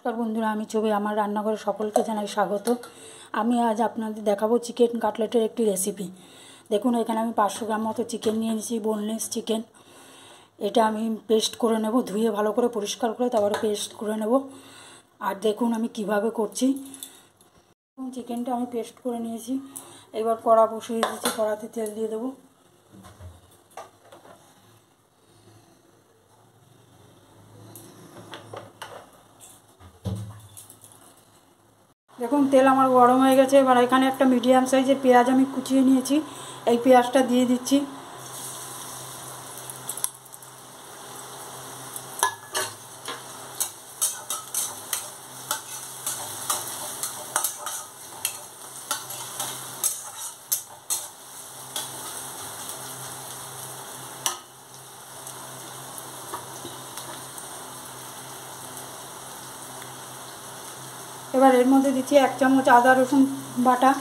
নমস্কার বন্ধুরা, আমি ছবি আমার রান্নাঘরে সকলকে জানাই স্বাগত। আমি আজ আপনাদের দেখাবো চিকেন কাটলেটের একটি রেসিপি। দেখুন, এখানে আমি 500 গ্রাম মতো চিকেন নিয়ে নিয়েছি, বোনলেস চিকেন। এটা আমি পেস্ট করে নেব, ধুয়ে ভালো করে পরিষ্কার করে তারপরে পেস্ট করে নেব। আর দেখুন আমি কিভাবে করছি। চিকেনটা আমি পেস্ট করে নিয়েছি। এবার কড়া বসিয়ে দিয়েছি, কড়াতে তেল দিয়ে দেবো। দেখুন তেল আমার গরম হয়ে গেছে। এবার এখানে একটা মিডিয়াম সাইজের পেঁয়াজ আমি কুচিয়ে নিয়েছি, এই পেঁয়াজটা দিয়ে দিচ্ছি। এবার এর মধ্যে দিচ্ছি 1 চামচ আদা রসুন বাটা,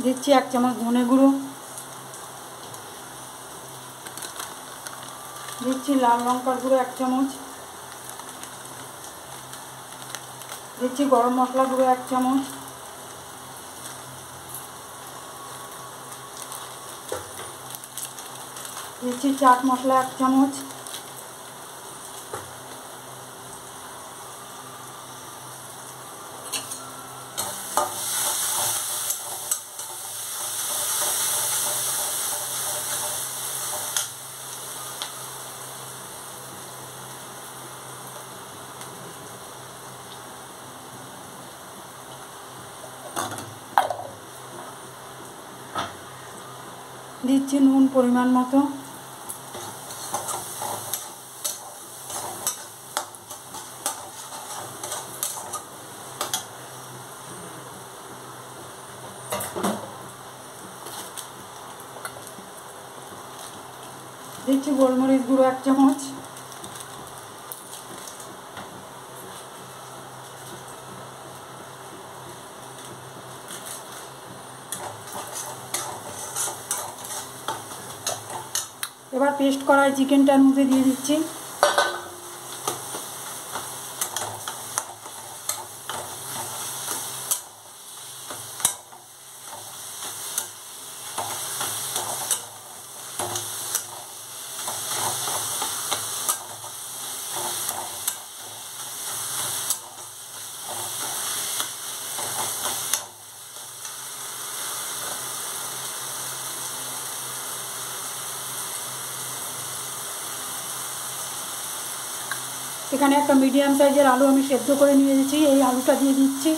দিচ্ছি 1 চামচ ধনে গুঁড়ো, দিচ্ছি লাল লঙ্কার গুঁড়ো 1 চামচ, দিচ্ছি গরম মশলা গুঁড়ো 1 চামচ, দিচ্ছি চাট মশলা 1 চামচ, দিচ্ছি নুন পরিমাণ মতো, দিচ্ছি গোলমরিচ গুঁড়ো 1 চামচ, এবার পেস্ট করা চিকেনটার মধ্যে দিয়ে দিচ্ছি। এখানে একটা মিডিয়াম সাইজের আলু আমি সেদ্ধ করে নিয়ে এসেছি, এই আলুটা দিয়ে দিচ্ছি।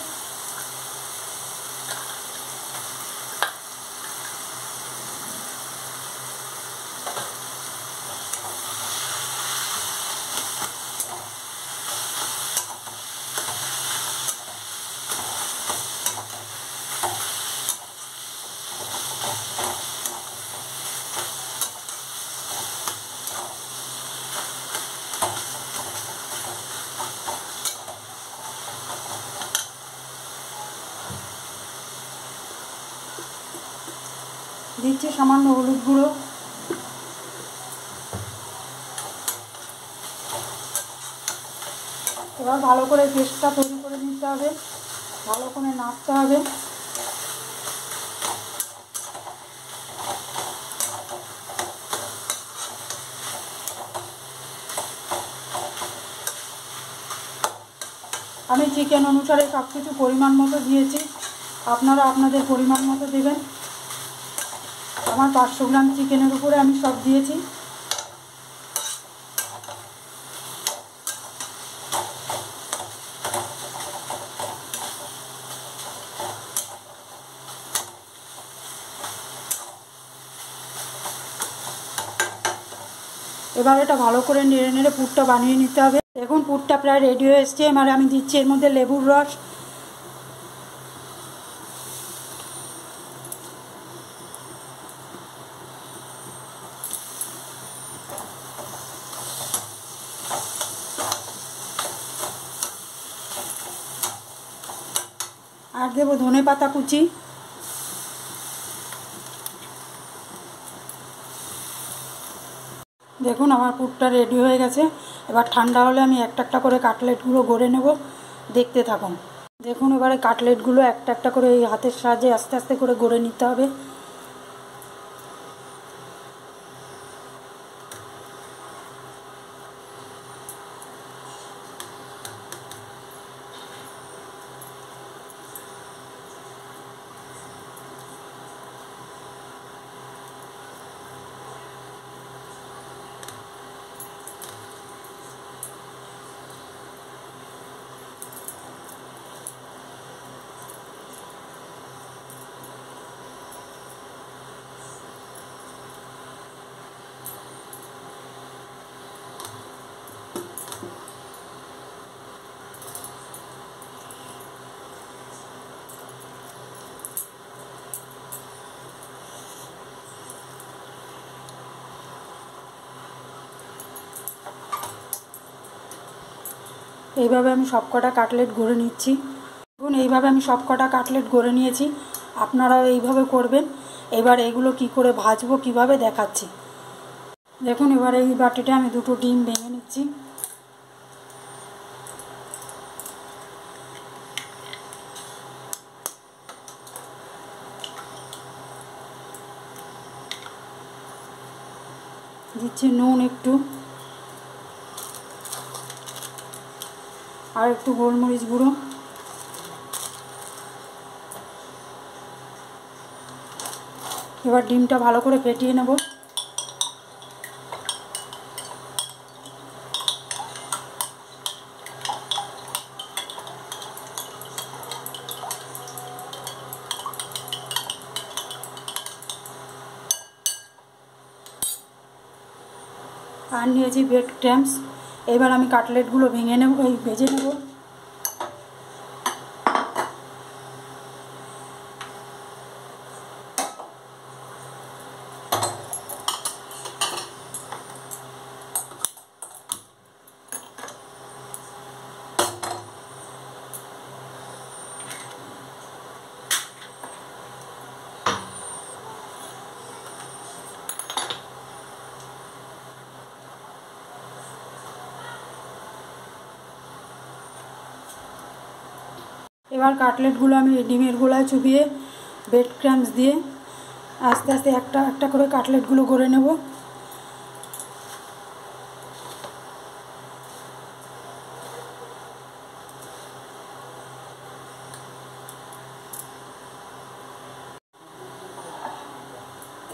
দিচ্ছি সামান্য হলুদ গুঁড়ো, এবার ভালো করে পেস্টটা তৈরি করে নিতে হবে, ভালো করে নাড়তে হবে। আমি চিকেন অনুসারে সব কিছু পরিমাণ মতো দিয়েছি, আপনারা আপনাদের পরিমাণ মতো দেবেন। আমার 500 গ্রাম চিকেনের উপরে আমি সব দিয়েছি। এবার এটা ভালো করে নেড়ে নেড়ে পুরটা বানিয়ে নিতে হবে। দেখুন পুরটা প্রায় রেডি হয়ে এসছে। এবার আমি দিচ্ছি এর মধ্যে লেবুর রস, আর দেবো ধনে পাতা কুচি। দেখুন আমার পুরটা রেডি হয়ে গেছে। এবার ঠান্ডা হলে আমি একটা একটা করে কাটলেটগুলো গড়ে নেব, দেখতে থাকুন। দেখুন এবারে কাটলেটগুলো একটা একটা করে এই হাতের সাহায্যে আস্তে আস্তে করে গড়ে নিতে হবে। এইভাবে আমি সবকটা কাটলেট গড়ে নিচ্ছি। দেখুন এইভাবে আমি সবকটা কাটলেট গড়ে নিয়েছি, আপনারাও এইভাবে করবেন। এবার এগুলো কি করে ভাজবো কিভাবে দেখাচ্ছি। দেখুন এবার এই বাটিটা আমি দুটো ডিম ভেঙে নিচ্ছি। দিচ্ছি নুন একটু, আর একটু গোলমরিচ গুঁড়ো। এবার ডিমটা ভালো করে ফেটিয়ে নেব। আর নিয়েছি ব্রেড ক্রাম্বস। এবার আমি কাটলেটগুলো ভেঙে নেব, ভেজে নেব। এবার কাটলেটগুলো আমি ডিমের গোলায় চুবিয়ে ব্রেড ক্রাম্বস দিয়ে আস্তে আস্তে একটা একটা করে কাটলেটগুলো গড়ে নেব।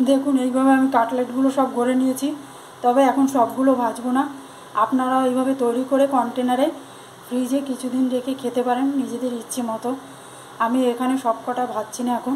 দেখুন এইভাবে আমি কাটলেটগুলো সব গড়ে নিয়েছি। তবে এখন সবগুলো ভাজবো না, আপনারা এইভাবে তৈরি করে কন্টেনারে ফ্রিজে কিছুদিন রেখে খেতে পারেন নিজেদের ইচ্ছে মতো। আমি এখানে সব কটা ভাজছি না এখন।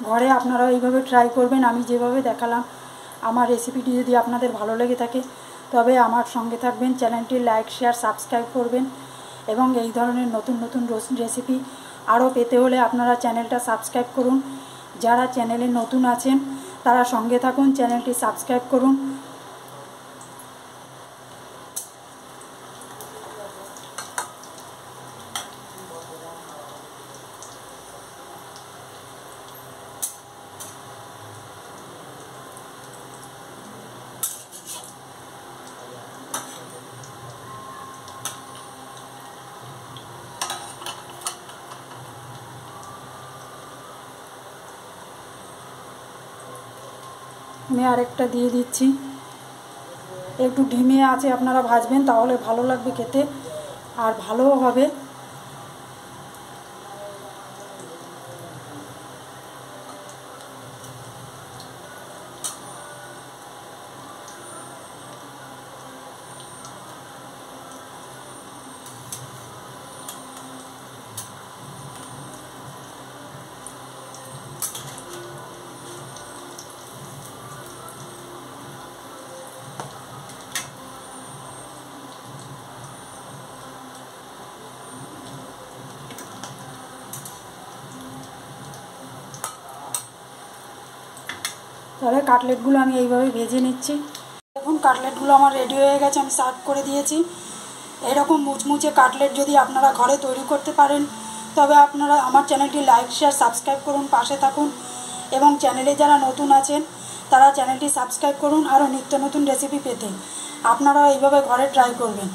ঘরে আপনারাও এইভাবে ট্রাই করবেন আমি যেভাবে দেখালাম। আমার রেসিপিটি যদি আপনাদের ভালো লেগে থাকে তবে আমার সঙ্গে থাকবেন, চ্যানেলটি লাইক শেয়ার সাবস্ক্রাইব করবেন এবং এই ধরনের নতুন নতুন রেসিপি আরও পেতে হলে আপনারা চ্যানেলটা সাবস্ক্রাইব করুন। যারা চ্যানেলে নতুন আছেন তারা সঙ্গে থাকুন, চ্যানেলটি সাবস্ক্রাইব করুন। আমি আরেকটা দিয়ে দিচ্ছি। একটু ধিমে আছে আপনারা ভাজবেন, তাহলে ভালো লাগবে খেতে আর ভালোও হবে। তাহলে কাটলেটগুলো আমি এইভাবে ভেজে নিচ্ছি। দেখুন কাটলেটগুলো আমার রেডি হয়ে গেছে, আমি সার্ভ করে দিয়েছি। এরকম মুচমুচে কাটলেট যদি আপনারা ঘরে তৈরি করতে পারেন, তবে আপনারা আমার চ্যানেলটি লাইক শেয়ার সাবস্ক্রাইব করুন, পাশে থাকুন। এবং চ্যানেলে যারা নতুন আছেন তারা চ্যানেলটি সাবস্ক্রাইব করুন আরও নিত্য নতুন রেসিপি পেতে। আপনারাও এইভাবে ঘরে ট্রাই করবেন।